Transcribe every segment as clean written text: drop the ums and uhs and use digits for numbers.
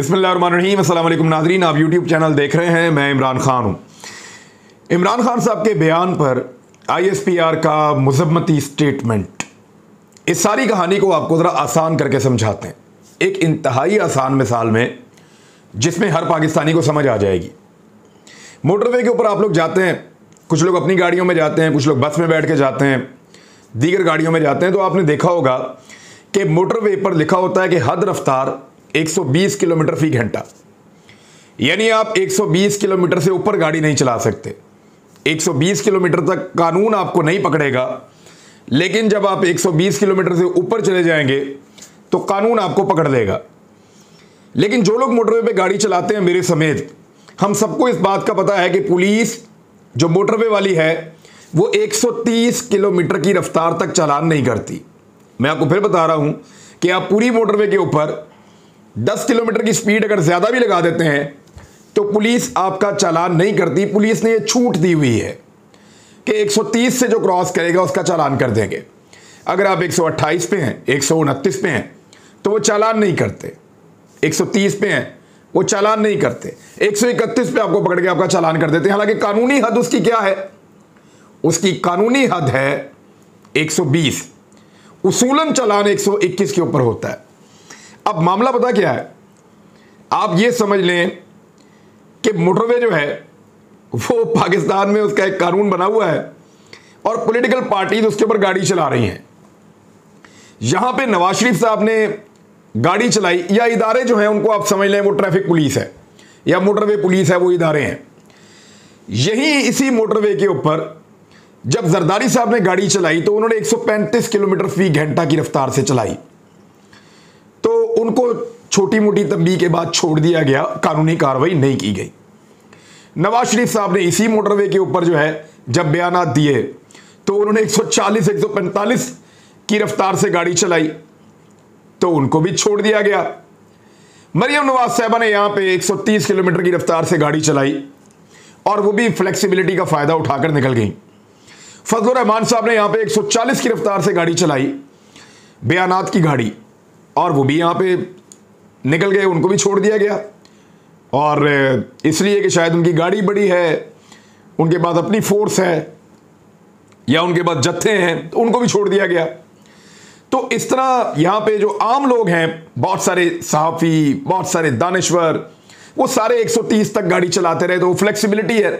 बिस्मिल्लाहिर्रहमानिर्रहीम। अस्सलाम वालेकुम नाज़रीन, आप यूट्यूब चैनल देख रहे हैं। मैं इमरान खान हूँ। इमरान खान साहब के बयान पर ISPR का मुज़म्मती स्टेटमेंट, इस सारी कहानी को आपको ज़रा आसान करके समझाते हैं, एक इंतहाई आसान मिसाल में जिसमें हर पाकिस्तानी को समझ आ जाएगी। मोटरवे के ऊपर आप लोग जाते हैं, कुछ लोग अपनी गाड़ियों में जाते हैं, कुछ लोग बस में बैठ के जाते हैं, दीगर गाड़ियों में जाते हैं, तो आपने देखा होगा कि मोटरवे पर लिखा होता है कि हद रफ्तार 120 किलोमीटर फी घंटा, यानी आप 120 किलोमीटर से ऊपर गाड़ी नहीं चला सकते। 120 किलोमीटर तक कानून आपको नहीं पकड़ेगा, लेकिन जब आप 120 किलोमीटर से ऊपर चले जाएंगे तो कानून आपको पकड़ लेगा। लेकिन जो लोग मोटरवे पे गाड़ी चलाते हैं, मेरे समेत, हम सबको इस बात का पता है कि पुलिस जो मोटरवे वाली है वो 130 किलोमीटर की रफ्तार तक चालान नहीं करती। मैं आपको फिर बता रहा हूं कि आप पूरी मोटरवे के ऊपर 10 किलोमीटर की स्पीड अगर ज्यादा भी लगा देते हैं तो पुलिस आपका चालान नहीं करती। पुलिस ने यह छूट दी हुई है कि 130 से जो क्रॉस करेगा उसका चालान कर देंगे। अगर आप 128 पे हैं, 129 पे हैं, तो वो चालान नहीं करते। 130 पे हैं, वो चालान नहीं करते। 131 पे आपको पकड़ के आपका चालान कर देते हैं। हालांकि कानूनी हद उसकी क्या है? उसकी कानूनी हद है 120। उसूलन चालान 121 के ऊपर होता है। अब मामला पता क्या है? आप ये समझ लें कि मोटरवे जो है वो पाकिस्तान में उसका एक कानून बना हुआ है और पॉलिटिकल पार्टीज उसके ऊपर गाड़ी चला रही हैं। यहां पे नवाज शरीफ साहब ने गाड़ी चलाई, या इदारे जो हैं उनको आप समझ लें वो ट्रैफिक पुलिस है या मोटरवे पुलिस है, वो इदारे हैं। यही इसी मोटरवे के ऊपर जब जरदारी साहब ने गाड़ी चलाई तो उन्होंने 135 किलोमीटर फी घंटा की रफ्तार से चलाई, तो उनको छोटी मोटी तंबीह के बाद छोड़ दिया गया, कानूनी कार्रवाई नहीं की गई। नवाज शरीफ साहब ने इसी मोटरवे के ऊपर जो है जब बयानात दिए तो उन्होंने 140 145 की रफ्तार से गाड़ी चलाई, तो उनको भी छोड़ दिया गया। मरियम नवाज साहबा ने यहां पे 130 किलोमीटर की रफ्तार से गाड़ी चलाई और वो भी फ्लेक्सिबिलिटी का फायदा उठाकर निकल गई। फजलुर रहमान साहब ने यहां पे 140 की रफ्तार से गाड़ी चलाई, बयानात की गाड़ी, और वो भी यहां पे निकल गए, उनको भी छोड़ दिया गया। और इसलिए कि शायद उनकी गाड़ी बड़ी है, उनके पास अपनी फोर्स है या उनके पास जत्थे हैं, तो उनको भी छोड़ दिया गया। तो इस तरह यहां पे जो आम लोग हैं, बहुत सारे सहाफ़ी, बहुत सारे दानिश्वर, वो सारे 130 तक गाड़ी चलाते रहे। तो वो फ्लेक्सिबिलिटी है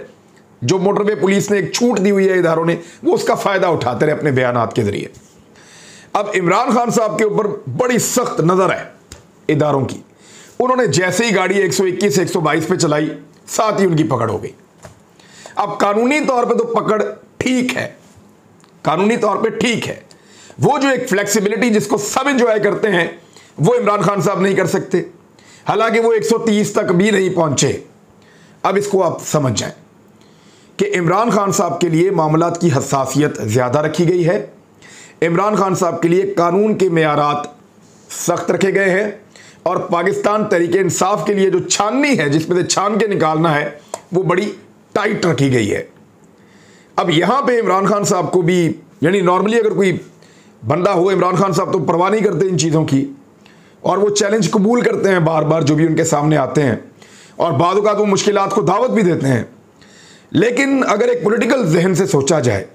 जो मोटरवे पुलिस ने एक छूट दी हुई है इदारों ने, वो उसका फायदा उठाते रहे अपने बयानात के जरिए। अब इमरान खान साहब के ऊपर बड़ी सख्त नजर है इदारों की। उन्होंने जैसे ही गाड़ी 121 122 पे चलाई, साथ ही उनकी पकड़ हो गई। अब कानूनी तौर पे तो पकड़ ठीक है, कानूनी तौर पे ठीक है। वो जो एक फ्लेक्सिबिलिटी जिसको सब एंजॉय करते हैं, वो इमरान खान साहब नहीं कर सकते। हालांकि वो 130 तक भी नहीं पहुंचे। अब इसको आप समझ जाएं कि इमरान खान साहब के लिए मामलात की हसासियत ज्यादा रखी गई है। इमरान खान साहब के लिए कानून के मेयारात सख्त रखे गए हैं और पाकिस्तान तहरीक इंसाफ के लिए जो छाननी है, जिसमें से छान के निकालना है, वो बड़ी टाइट रखी गई है। अब यहां पे इमरान खान साहब को भी, यानी नॉर्मली अगर कोई बंदा हो, इमरान खान साहब तो परवाह नहीं करते इन चीज़ों की और वो चैलेंज कबूल करते हैं बार बार जो भी उनके सामने आते हैं, और बाद औक़ात वो मुश्किलात को दावत भी देते हैं। लेकिन अगर एक पॉलिटिकल जहन से सोचा जाए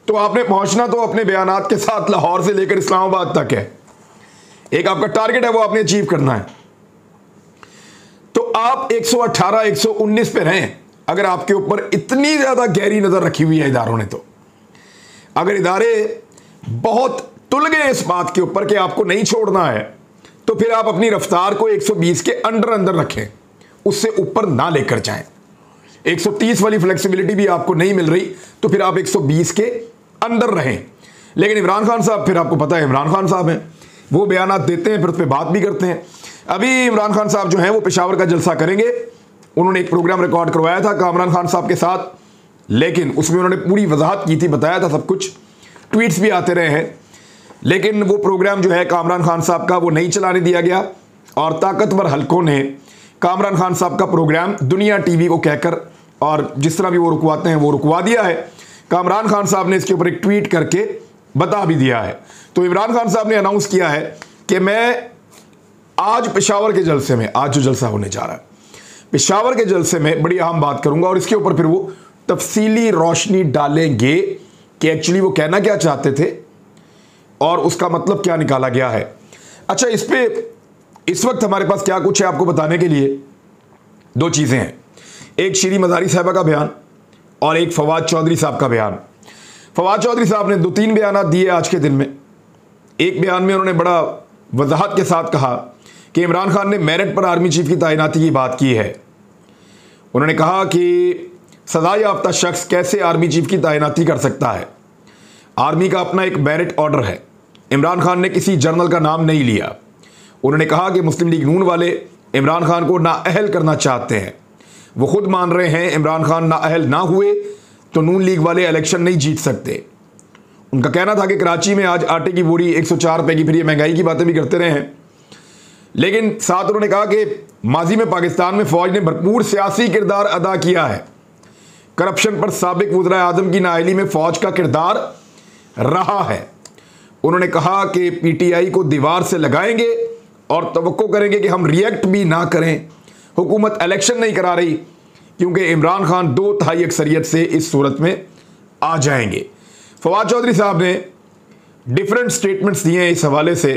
तो आपने पहुंचना तो अपने बयानात के साथ लाहौर से लेकर इस्लामाबाद तक है। एक आपका टारगेट है, वो आपने अचीव करना है। तो आप 118 119 पे रहें अगर आपके ऊपर इतनी ज्यादा गहरी नजर रखी हुई है इदारों ने। तो अगर इदारे बहुत तुल गए इस बात के ऊपर कि आपको नहीं छोड़ना है, तो फिर आप अपनी रफ्तार को 120 के अंदर रखें, उससे ऊपर ना लेकर जाएं। 130 वाली फ्लेक्सिबिलिटी भी आपको नहीं मिल रही तो फिर आप 120 के अंदर रहें। लेकिन इमरान खान साहब, फिर आपको पता है इमरान खान साहब हैं, वो बयानात देते हैं, फिर उस पर बात भी करते हैं। अभी इमरान खान साहब जो हैं वो पेशावर का जलसा करेंगे। उन्होंने एक प्रोग्राम रिकॉर्ड करवाया था कामरान खान साहब के साथ, लेकिन उसमें उन्होंने पूरी वजाहत की थी, बताया था सब कुछ, ट्वीट्स भी आते रहे हैं। लेकिन वो प्रोग्राम जो है कामरान खान साहब का, वो नहीं चलाने दिया गया और ताकतवर हलकों ने कामरान खान साहब का प्रोग्राम दुनिया टीवी को कहकर, और जिस तरह भी वो रुकवाते हैं वो रुकवा दिया है। कामरान खान साहब ने इसके ऊपर एक ट्वीट करके बता भी दिया है। तो इमरान खान साहब ने अनाउंस किया है कि मैं आज पेशावर के जलसे में, आज जो जलसा होने जा रहा है पेशावर के जलसे में, बड़ी अहम बात करूंगा और इसके ऊपर फिर वो तफसीली रोशनी डालेंगे कि एक्चुअली वो कहना क्या चाहते थे और उसका मतलब क्या निकाला गया है। अच्छा, इस पे इस वक्त हमारे पास क्या कुछ है आपको बताने के लिए। दो चीज़ें हैं, एक शीरी मज़ारी साहबा का बयान और एक फवाद चौधरी साहब का बयान। फवाद चौधरी साहब ने 2-3 बयान दिए आज के दिन में। एक बयान में उन्होंने बड़ा वजाहत के साथ कहा कि इमरान खान ने मेरिट पर आर्मी चीफ की तैनाती की बात की है। उन्होंने कहा कि सजा याफ्ता शख्स कैसे आर्मी चीफ की तैनाती कर सकता है, आर्मी का अपना एक मेरिट ऑर्डर है। इमरान खान ने किसी जर्नल का नाम नहीं लिया। उन्होंने कहा कि मुस्लिम लीग नून वाले इमरान खान को नाअहल करना चाहते हैं। वो खुद मान रहे हैं इमरान खान नाअहल ना हुए तो नून लीग वाले इलेक्शन नहीं जीत सकते। उनका कहना था कि कराची में आज आटे की बोरी 104 रुपए की, फिर ये महंगाई की बातें भी करते रहे हैं, लेकिन साथ उन्होंने कहा कि माजी में पाकिस्तान में फौज ने भरपूर सियासी किरदार अदा किया है। करप्शन पर साबिक वज़ीर आज़म की नाअहली में फौज का किरदार रहा है। उन्होंने कहा कि पीटीआई को दीवार से लगाएंगे और तवक्को करेंगे कि हम रिएक्ट भी ना करें। हुकूमत इलेक्शन नहीं करा रही क्योंकि इमरान खान 2/3 अक्सरियत से इस सूरत में आ जाएंगे। फवाद चौधरी साहब ने डिफरेंट स्टेटमेंट्स दिए हैं इस हवाले से।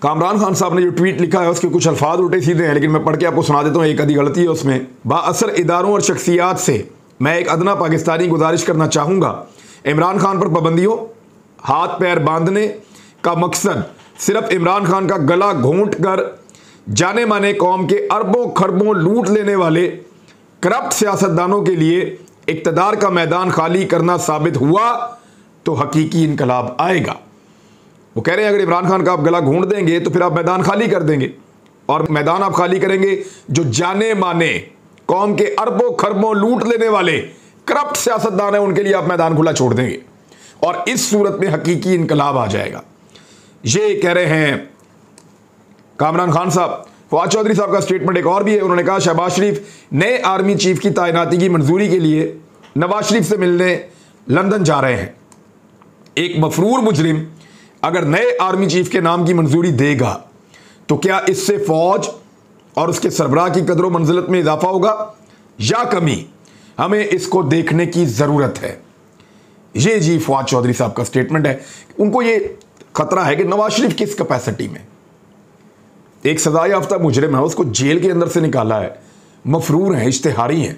कामरान खान साहब ने जो ट्वीट लिखा है उसके कुछ अल्फाज उल्टे सीधे हैं, लेकिन मैं पढ़ के आपको सुना देता हूँ, एक आधी गलती है उसमें। बाअसर इदारों और शख्सियात से मैं एक अदना पाकिस्तानी गुजारिश करना चाहूँगा, इमरान खान पर पाबंदियों, हाथ पैर बांधने का मकसद सिर्फ इमरान खान का गला घोंट कर जाने माने कौम के अरबों खरबों लूट लेने वाले करप्ट सियासतदानों के लिए इक़्तिदार का मैदान खाली करना साबित हुआ तो हकीकी इनकलाब आएगा। वो कह रहे हैं अगर इमरान खान का आप गला घोंट देंगे तो फिर आप मैदान खाली कर देंगे, और मैदान आप खाली करेंगे जो जाने माने कौम के अरबों खरबों लूट लेने वाले करप्ट सियासतदान है उनके लिए आप मैदान खुला छोड़ देंगे और इस सूरत में हकीकी इनकलाब आ जाएगा। ये कह रहे हैं कामरान खान साहब। फवाद चौधरी साहब का स्टेटमेंट एक और भी है। उन्होंने कहा शहबाज शरीफ नए आर्मी चीफ की तैनाती की मंजूरी के लिए नवाज शरीफ से मिलने लंदन जा रहे हैं। एक मफरूर मुजरिम अगर नए आर्मी चीफ के नाम की मंजूरी देगा तो क्या इससे फौज और उसके सरबराह की कदर व मंजिलत में इजाफा होगा या कमी? हमें इसको देखने की ज़रूरत है। ये जी फवाद चौधरी साहब का स्टेटमेंट है। उनको ये खतरा है कि नवाज शरीफ किस कैपेसिटी में, एक सजा याफ्ता मुजरिम है, उसको जेल के अंदर से निकाला है, मफरूर हैं, इश्तिहारी हैं,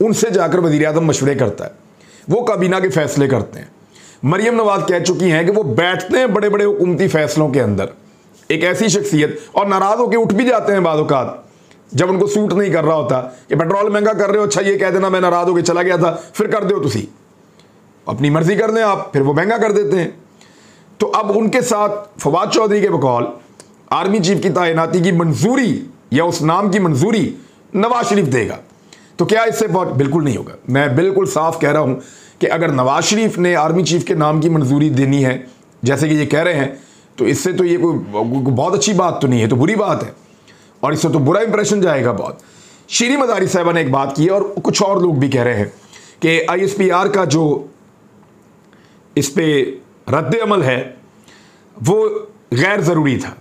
उनसे जाकर वज़ीर आज़म मशवरे करता है, वो काबीना के फैसले करते हैं। मरियम नवाज कह चुकी हैं कि वो बैठते हैं बड़े बड़े हुकूमती फैसलों के अंदर, एक ऐसी शख्सियत, और नाराज़ होकर उठ भी जाते हैं बाद औक़ात जब उनको सूट नहीं कर रहा होता कि पेट्रोल महंगा कर रहे हो, अच्छा ये कह देना मैं नाराज़ होकर चला गया था, फिर कर दो तुसी अपनी मर्जी कर दें आप, फिर वो महंगा कर देते हैं। तो अब उनके साथ फवाद चौधरी के बकौल आर्मी चीफ की तैनाती की मंजूरी या उस नाम की मंजूरी नवाज शरीफ देगा, तो क्या इससे बहुत? बिल्कुल नहीं होगा। मैं बिल्कुल साफ कह रहा हूं कि अगर नवाज शरीफ ने आर्मी चीफ के नाम की मंजूरी देनी है जैसे कि ये कह रहे हैं, तो इससे तो ये कोई बहुत अच्छी बात तो नहीं है, तो बुरी बात है और इससे तो बुरा इंप्रेशन जाएगा बहुत। शीरी मज़ारी साहबा ने एक बात की है और कुछ और लोग भी कह रहे हैं कि ISPR का जो इस पे रद्द अमल है वो गैर ज़रूरी था,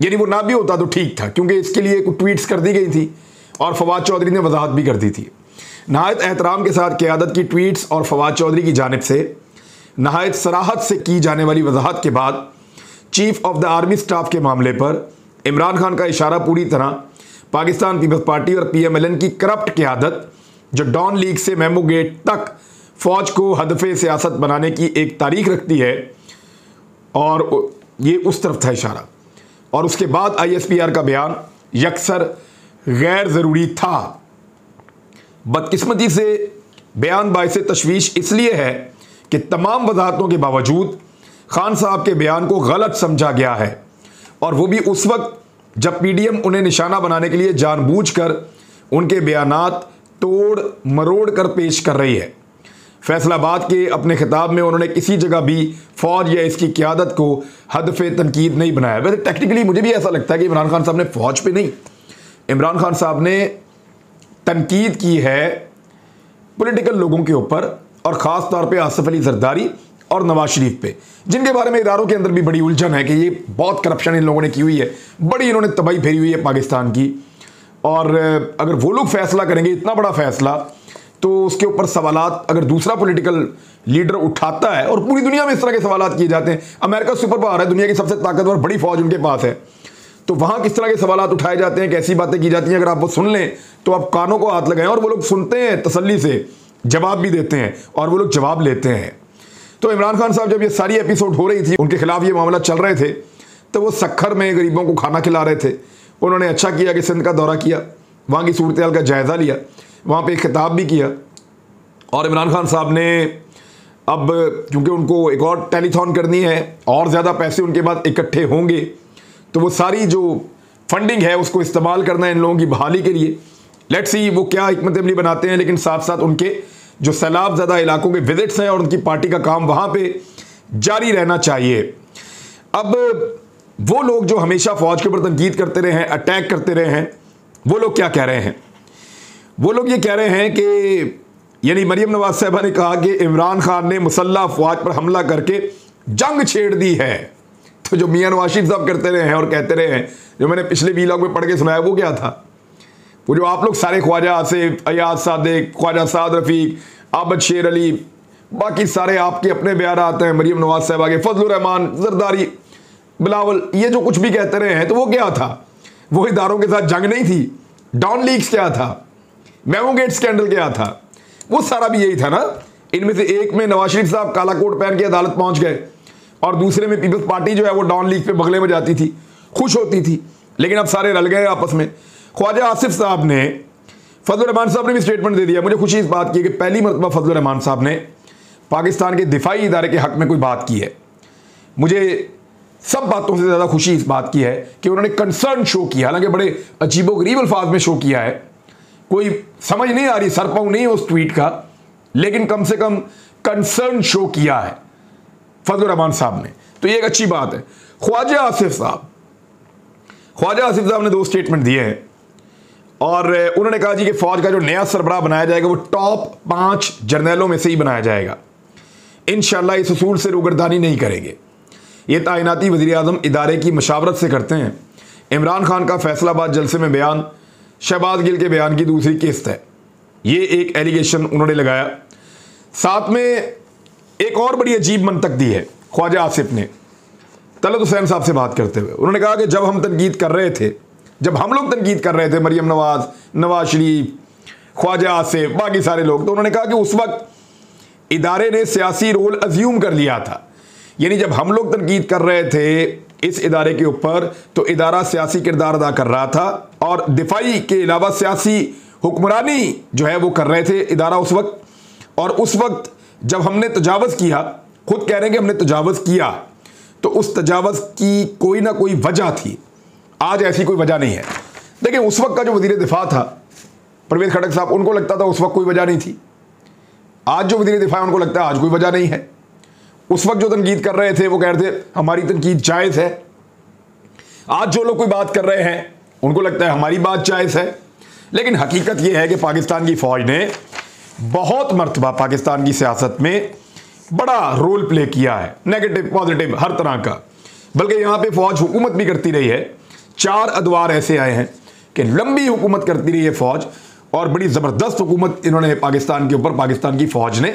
यानी वो ना भी होता तो ठीक था, क्योंकि इसके लिए कुछ ट्वीट्स कर दी गई थी और फवाद चौधरी ने वजाहत भी कर दी थी। नहायत एहतराम के साथ क़यादत की ट्वीट्स और फवाद चौधरी की जानिब से नहायत सराहत से की जाने वाली वजाहत के बाद chief of the army staff के मामले पर इमरान खान का इशारा पूरी तरह पाकिस्तान पीपल्स पार्टी और PMLN की करप्ट क़यादत जो डॉन लीग से मेमो गेट तक फ़ौज को हदफ़े सियासत बनाने की एक तारीख रखती है, और ये उस तरफ था इशारा। और उसके बाद ISPR का बयान यकसर गैर ज़रूरी था। बदकिस्मती से बयान बाइसे तशवीश इसलिए है कि तमाम वजाहतों के बावजूद खान साहब के बयान को गलत समझा गया है, और वो भी उस वक्त जब PDM उन्हें निशाना बनाने के लिए जानबूझकर उनके बयानात तोड़ मरोड़ कर पेश कर रही है। फैसलाबाद के अपने खिताब में उन्होंने किसी जगह भी फ़ौज या इसकी क़यादत को हदफ़े तनकीद नहीं बनाया। वैसे टेक्निकली मुझे भी ऐसा लगता है कि इमरान खान साहब ने फ़ौज पे नहीं, इमरान खान साहब ने तनकीद की है पॉलिटिकल लोगों के ऊपर, और ख़ास तौर पे आसिफ अली जरदारी और नवाज शरीफ पे, जिनके बारे में इदारों के अंदर भी बड़ी उलझन है कि ये बहुत करप्शन इन लोगों ने की हुई है, बड़ी इन्होंने तबाही फेरी हुई है पाकिस्तान की। और अगर वो लोग फैसला करेंगे इतना बड़ा फैसला, तो उसके ऊपर सवालात अगर दूसरा पॉलिटिकल लीडर उठाता है, और पूरी दुनिया में इस तरह के सवालात किए जाते हैं, अमेरिका सुपर पावर है, दुनिया की सबसे ताकतवर बड़ी फौज उनके पास है, तो वहां किस तरह के सवालात उठाए जाते हैं, कैसी बातें की जाती हैं, अगर आप वो सुन लें तो आप कानों को हाथ लगाएं। और वो लोग सुनते हैं, तसल्ली से जवाब भी देते हैं और वो लोग जवाब लेते हैं। तो इमरान खान साहब जब ये सारी एपिसोड हो रही थी, उनके खिलाफ ये मामला चल रहे थे, तो वो सक्खर में गरीबों को खाना खिला रहे थे। उन्होंने अच्छा किया कि सिंध का दौरा किया, वहाँ की सूरत हाल का जायज़ा लिया, वहाँ पे एक खिताब भी किया। और इमरान खान साहब ने अब क्योंकि उनको एक और टेलीथॉन करनी है और ज़्यादा पैसे उनके बाद इकट्ठे होंगे, तो वो सारी जो फंडिंग है उसको इस्तेमाल करना है इन लोगों की बहाली के लिए। लेट्स सी वो क्या हिकमत अमली बनाते हैं, लेकिन साथ साथ उनके जो सैलाब ज़्यादा इलाकों के विजिट्स हैं और उनकी पार्टी का काम वहाँ पे जारी रहना चाहिए। अब वो लोग जो हमेशा फ़ौज के ऊपर तनकीद करते रहे हैं, अटैक करते रहे हैं, वो लोग क्या कह रहे हैं? वो लोग ये कह रहे हैं कि यानी मरियम नवाज साहबा ने कहा कि इमरान खान ने मुसल्लह अफवाज पर हमला करके जंग छेड़ दी है। तो जो मियां नवाज शरीफ साहब करते रहे हैं और कहते रहे हैं, जो मैंने पिछले वीलॉग में पढ़ के सुनाया, वो क्या था? वो जो आप लोग सारे ख्वाजा आसिफ, अयाज सादिक, ख्वाजा साद रफ़ीक, आबद शेर अली, बाकी सारे आपके अपने बयान आते हैं, मरियम नवाज साहबा के, फजलुर रहमान, जरदारी, बिलावल, ये जो कुछ भी कहते रहे हैं, तो वो क्या था? वो इदारों के साथ जंग नहीं थी। डॉन लीक्स क्या था? मेमो गेट स्कैंडल क्या था? वो सारा भी यही था ना। इनमें से एक में नवाज शरीफ साहब काला कोट पहन के अदालत पहुंच गए और दूसरे में पीपल्स पार्टी जो है वो डॉन लीग पे बगले में जाती थी, खुश होती थी, लेकिन अब सारे रल गए आपस में। ख्वाजा आसिफ साहब ने, फजलुर रहमान साहब ने भी स्टेटमेंट दे दिया। मुझे खुशी इस बात की कि पहली मरतबा फजलुर रहमान साहब ने पाकिस्तान के दिफाई इदारे के हक में कोई बात की है। मुझे सब बातों से ज़्यादा खुशी इस बात की है कि उन्होंने कंसर्न शो किया, हालांकि बड़े अजीबोगरीब अल्फाज में शो किया है, कोई समझ नहीं आ रही, सरपाऊ नहीं है उस ट्वीट का, लेकिन कम से कम कंसर्न शो किया है फजलुर रहमान साहब ने, तो ये एक अच्छी बात है। ख्वाजा आसिफ साहब ने 2 स्टेटमेंट दिए हैं और उन्होंने कहा जी कि फौज का जो नया सरबराह बनाया जाएगा वो टॉप 5 जर्नलों में से ही बनाया जाएगा। इंशाल्लाह इस उसूल से रूगर्दानी नहीं करेंगे। ये तैनाती वज़ीर-ए-आज़म इदारे की मशावरत से करते हैं। इमरान खान का फैसलाबाद जलसे में बयान शहबाज गिल के बयान की दूसरी किस्त है, ये एक एलिगेशन उन्होंने लगाया। साथ में एक और बड़ी अजीब मंतक दी है ख्वाजा आसिफ ने तलत हुसैन साहब से बात करते हुए। उन्होंने कहा कि जब हम तनकीद कर रहे थे, जब हम लोग तनकीद कर रहे थे, मरियम नवाज, नवाज शरीफ, ख्वाजा आसिफ, बाकी सारे लोग, तो उन्होंने कहा कि उस वक्त इदारे ने सियासी रोल अज्यूम कर लिया था। यानी जब हम लोग तनकीद कर रहे थे इस इदारे के ऊपर, तो इदारा सियासी किरदार अदा कर रहा था और दिफाई के अलावा सियासी हुक्मरानी जो है वो कर रहे थे इदारा उस वक्त। और उस वक्त जब हमने तजावज़ किया, खुद कह रहे हैं कि हमने तजावज़ किया, तो उस तजावज़ की कोई ना कोई वजह थी। आज ऐसी कोई वजह नहीं है। देखिए, उस वक्त का जो वज़ीर दिफा था परवेज़ खटक साहब, उनको लगता था उस वक्त कोई वजह नहीं थी। आज जो वज़ीर दिफा है उनको लगता है आज कोई वजह नहीं है। उस वक्त जो तनकीद कर रहे थे वो कह रहे थे हमारी तनकीद जायज़ है। आज जो लोग कोई बात कर रहे हैं उनको लगता है हमारी बात जायज़ है। लेकिन हकीकत यह है कि पाकिस्तान की फ़ौज ने बहुत मरतबा पाकिस्तान की सियासत में बड़ा रोल प्ले किया है, नेगेटिव पॉजिटिव हर तरह का। बल्कि यहाँ पे फ़ौज हुकूमत भी करती रही है। 4 अदवार ऐसे आए हैं कि लंबी हुकूमत करती रही है फ़ौज, और बड़ी ज़बरदस्त हुकूमत इन्होंने पाकिस्तान के ऊपर, पाकिस्तान की फ़ौज ने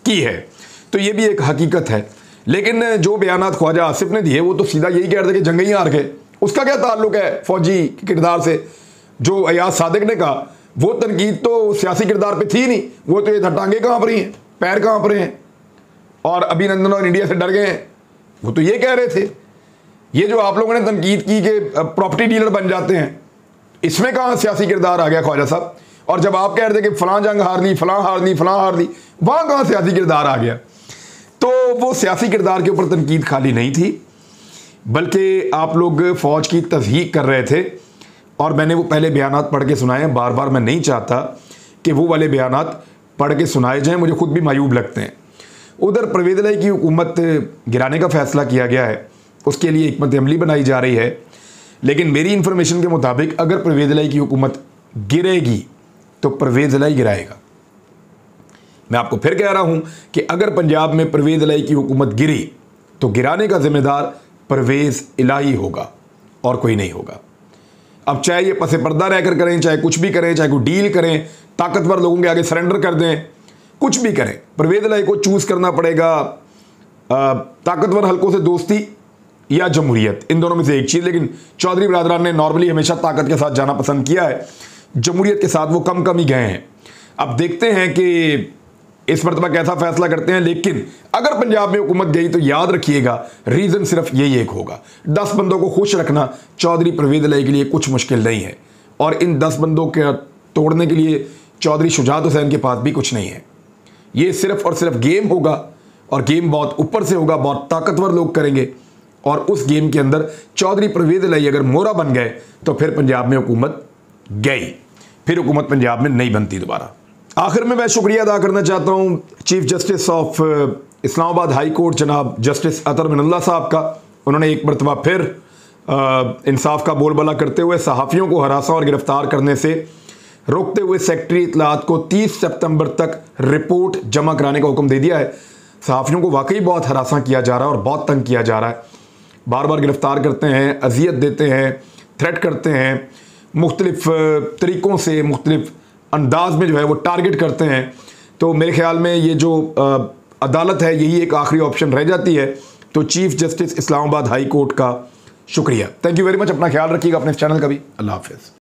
की है। तो ये भी एक हकीकत है। लेकिन जो बयानात ख्वाजा आसिफ ने दिए वो तो सीधा यही कह रहे थे कि जंग ही हार गए। उसका क्या ताल्लुक है फ़ौजी किरदार से? जो अयाज सादिक ने कहा वो तनकीद तो सियासी किरदार पे थी नहीं, वो तो ये टांगे कहाँ पर हैं, पैर कहाँ पर हैं, और अभिनंदन और इंडिया से डर गए हैं, वो तो ये कह रहे थे। ये जो आप लोगों ने तनकीद की कि प्रॉपर्टी डीलर बन जाते हैं, इसमें कहाँ सियासी किरदार आ गया ख्वाजा साहब? और जब आप कह रहे थे कि फ़लाँ जंग हार ली, फ़लाँ हार ली, फ़लाँ हार ली, वहाँ कहाँ सियासी किरदार आ गया? तो वो सियासी किरदार के ऊपर तनकीद खाली नहीं थी, बल्कि आप लोग फ़ौज की तज़हीक कर रहे थे। और मैंने वो पहले बयानात पढ़ के सुनाए हैं, बार बार मैं नहीं चाहता कि वो वाले बयानात पढ़ के सुनाए जाएं, मुझे खुद भी मायूब लगते हैं। उधर परवेज़ इलाही की हुकूमत गिराने का फ़ैसला किया गया है, उसके लिए हिकमत अमली बनाई जा रही है। लेकिन मेरी इन्फॉर्मेशन के मुताबिक अगर परवेज़ इलाही की हुकूमत गिरेगी तो परवेज़ इलाही गिराएगा। मैं आपको फिर कह रहा हूं कि अगर पंजाब में परवेज़ इलाही की हुकूमत गिरी तो गिराने का जिम्मेदार परवेज़ इलाही होगा और कोई नहीं होगा। अब चाहे ये पसे पर्दा रहकर करें, चाहे कुछ भी करें, चाहे कोई डील करें, ताकतवर लोगों के आगे सरेंडर कर दें, कुछ भी करें, परवेज़ इलाही को चूज़ करना पड़ेगा ताकतवर हल्कों से दोस्ती या जमहूरियत, इन दोनों में से एक चीज़। लेकिन चौधरी बिरादरान ने नॉर्मली हमेशा ताकत के साथ जाना पसंद किया है, जमहूरियत के साथ वो कम ही गए हैं। अब देखते हैं कि इस मरतबा कैसा फैसला करते हैं। लेकिन अगर पंजाब में हुकूमत गई तो याद रखिएगा रीज़न सिर्फ यही एक होगा, 10 बंदों को खुश रखना चौधरी परवेज़ इलाही के लिए कुछ मुश्किल नहीं है, और इन 10 बंदों के तोड़ने के लिए चौधरी शुजात हुसैन के पास भी कुछ नहीं है। ये सिर्फ और सिर्फ गेम होगा, और गेम बहुत ऊपर से होगा, बहुत ताकतवर लोग करेंगे, और उस गेम के अंदर चौधरी परवेज़ इलाही अगर मोहरा बन गए तो फिर पंजाब में हुकूमत गई, फिर हुकूमत पंजाब में नहीं बनती दोबारा। आखिर में मैं शुक्रिया अदा करना चाहता हूं chief justice of Islamabad high court जनाब जस्टिस अतर मिनल्ला साहब का। उन्होंने एक मरतबा फिर इंसाफ का बोलबाला करते हुए सहाफ़ियों को हरासा और गिरफ्तार करने से रोकते हुए सेक्रेटरी इत्तलात को 30 सितंबर तक रिपोर्ट जमा कराने का हुक्म दे दिया है। सहाफ़ियों को वाकई बहुत हरासा किया जा रहा है और बहुत तंग किया जा रहा है, बार बार गिरफ्तार करते हैं, अजियत देते हैं, थ्रेट करते हैं, मुख्तलिफ तरीक़ों से मुख्तलिफ अंदाज में जो है वो टारगेट करते हैं। तो मेरे ख्याल में ये जो अदालत है यही एक आखिरी ऑप्शन रह जाती है। तो chief justice Islamabad high court का शुक्रिया, थैंक यू वेरी मच। अपना ख्याल रखिएगा, अपने चैनल का भी। अल्लाह हाफ़िज़।